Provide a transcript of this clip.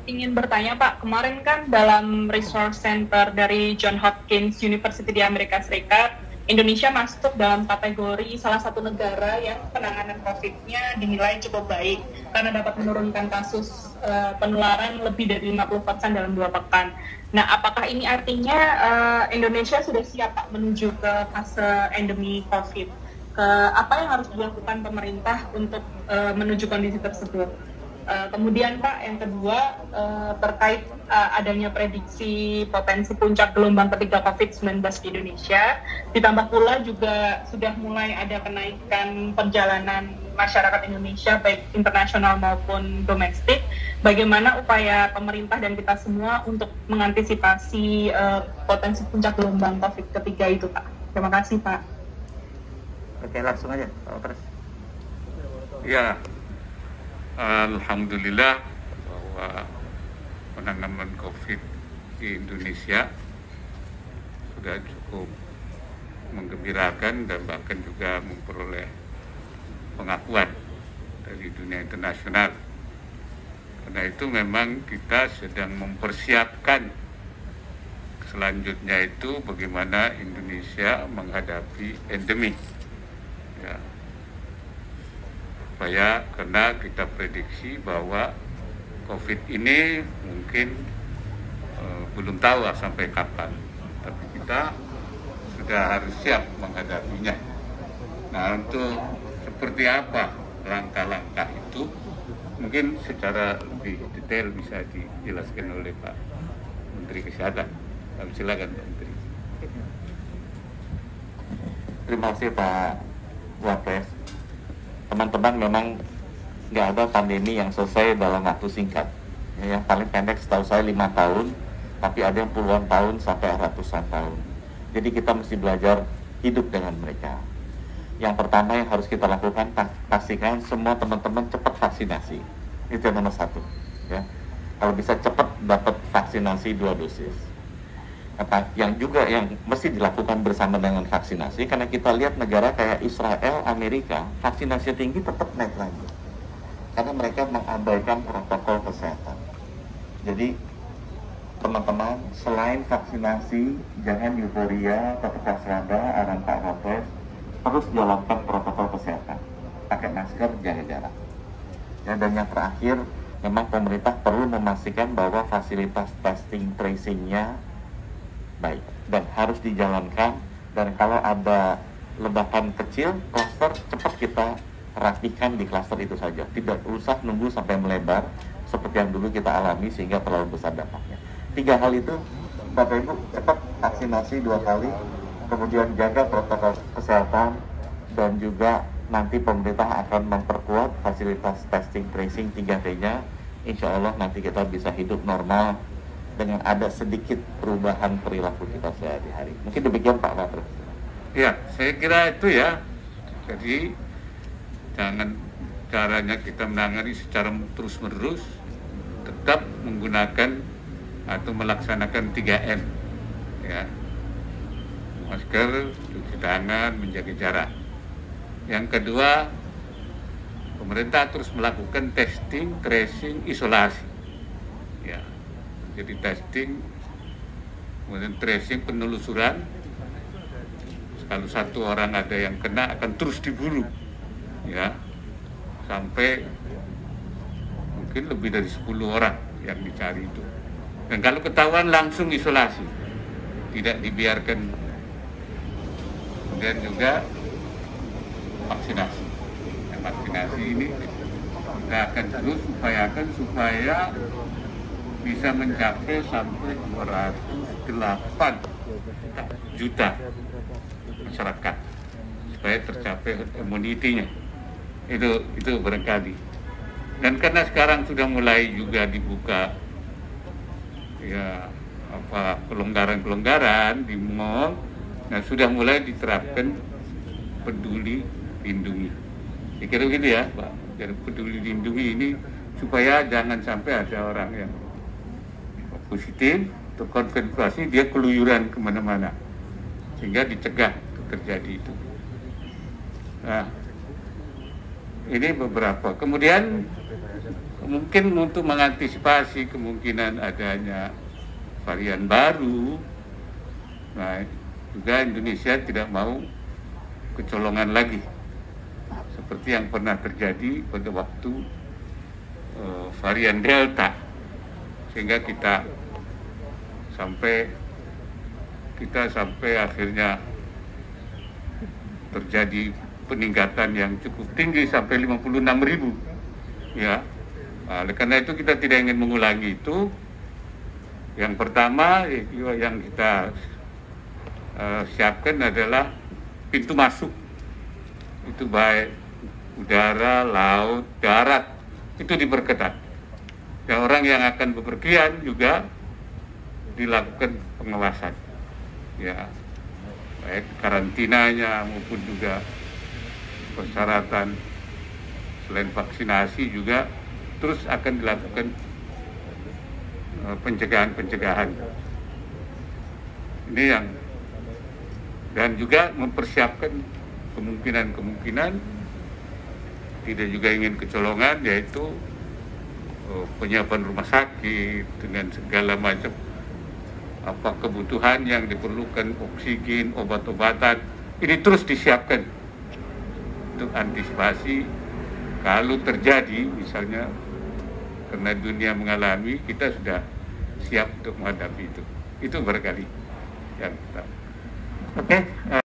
ingin bertanya Pak, kemarin kan dalam Resource Center dari Johns Hopkins University di Amerika Serikat, Indonesia masuk dalam kategori salah satu negara yang penanganan COVID-nya dinilai cukup baik karena dapat menurunkan kasus penularan lebih dari 50% dalam 2 pekan. Nah, apakah ini artinya Indonesia sudah siap Pak menuju ke fase endemi COVID? Apa yang harus dilakukan pemerintah untuk menuju kondisi tersebut? Kemudian Pak, yang kedua terkait adanya prediksi potensi puncak gelombang ketiga COVID-19 di Indonesia, ditambah pula juga sudah mulai ada kenaikan perjalanan masyarakat Indonesia baik internasional maupun domestik. Bagaimana upaya pemerintah dan kita semua untuk mengantisipasi potensi puncak gelombang COVID ketiga itu Pak? Terima kasih Pak. Oke, langsung aja Pak Wapres. Ya, alhamdulillah bahwa penanganan COVID di Indonesia sudah cukup menggembirakan dan bahkan juga memperoleh pengakuan dari dunia internasional. Karena itu memang kita sedang mempersiapkan selanjutnya itu bagaimana Indonesia menghadapi endemi. Ya. Karena kita prediksi bahwa COVID ini mungkin belum tahu sampai kapan, tapi kita sudah harus siap menghadapinya. Nah, untuk seperti apa langkah-langkah itu, mungkin secara lebih detail bisa dijelaskan oleh Pak Menteri Kesehatan. Silakan Pak Menteri. Terima kasih Pak Wapres. Teman-teman, memang nggak ada pandemi yang selesai dalam waktu singkat. Yang paling pendek setahu saya 5 tahun, tapi ada yang puluhan tahun sampai ratusan tahun. Jadi kita mesti belajar hidup dengan mereka. Yang pertama yang harus kita lakukan, pastikan semua teman-teman cepat vaksinasi. Itu yang nomor 1. Ya. Kalau bisa cepat dapat vaksinasi 2 dosis. Yang mesti dilakukan bersama dengan vaksinasi, karena kita lihat negara kayak Israel, Amerika, vaksinasi tinggi tetap naik lagi karena mereka mengabaikan protokol kesehatan. Jadi teman-teman, selain vaksinasi, jangan euforia, tetap waspada, arahan Pak Wapres, terus jalankan protokol kesehatan, pakai masker, jaga jarak. Ya, dan yang terakhir, memang pemerintah perlu memastikan bahwa fasilitas testing tracingnya baik dan harus dijalankan, dan kalau ada ledakan kecil, klaster, cepat kita rapikan di klaster itu saja, tidak usah nunggu sampai melebar seperti yang dulu kita alami sehingga terlalu besar dampaknya. 3 hal itu Bapak Ibu, cepat vaksinasi 2 kali, kemudian jaga protokol kesehatan, dan juga nanti pemerintah akan memperkuat fasilitas testing tracing 3T-nya. Insya Allah nanti kita bisa hidup normal dengan ada sedikit perubahan perilaku kita sehari-hari. Mungkin demikian Pak Wapres. Ya, saya kira itu ya. Jadi jangan caranya kita menangani secara terus-menerus, tetap menggunakan atau melaksanakan 3M. Ya. Masker, cuci tangan, menjaga jarak. Yang kedua, pemerintah terus melakukan testing, tracing, isolasi. Ya. Jadi testing, kemudian tracing, penelusuran. Kalau satu orang ada yang kena akan terus diburu, ya, sampai mungkin lebih dari 10 orang yang dicari itu. Dan kalau ketahuan langsung isolasi, tidak dibiarkan. Kemudian juga vaksinasi. Nah, vaksinasi ini kita akan terus upayakan supaya bisa mencapai sampai 208 juta masyarakat supaya tercapai immunity-nya. Itu barangkali. Dan karena sekarang sudah mulai juga dibuka ya kelonggaran-kelonggaran di mall, nah sudah mulai diterapkan peduli lindungi. Kira begitu ya, Pak. Jadi peduli lindungi ini supaya jangan sampai ada orang yang positif terkonfirmasi dia keluyuran kemana-mana, sehingga dicegah terjadi itu. Nah, ini beberapa. Kemudian mungkin untuk mengantisipasi kemungkinan adanya varian baru, nah juga Indonesia tidak mau kecolongan lagi seperti yang pernah terjadi pada waktu varian Delta, sehingga kita sampai akhirnya terjadi peningkatan yang cukup tinggi sampai 56.000 ya. Nah, oleh karena itu kita tidak ingin mengulangi itu. Yang pertama yang kita siapkan adalah pintu masuk, itu baik udara, laut, darat, itu diperketat. Dan orang yang akan bepergian juga dilakukan pengawasan, ya, baik karantinanya maupun juga persyaratan selain vaksinasi juga terus akan dilakukan pencegahan. Ini yang, dan juga mempersiapkan kemungkinan tidak juga ingin kecolongan, yaitu penyiapan rumah sakit dengan segala macam kebutuhan yang diperlukan, oksigen, obat-obatan, ini terus disiapkan untuk antisipasi kalau terjadi misalnya, karena dunia mengalami, kita sudah siap untuk menghadapi itu. Itu barangkali yang pertama. Oke.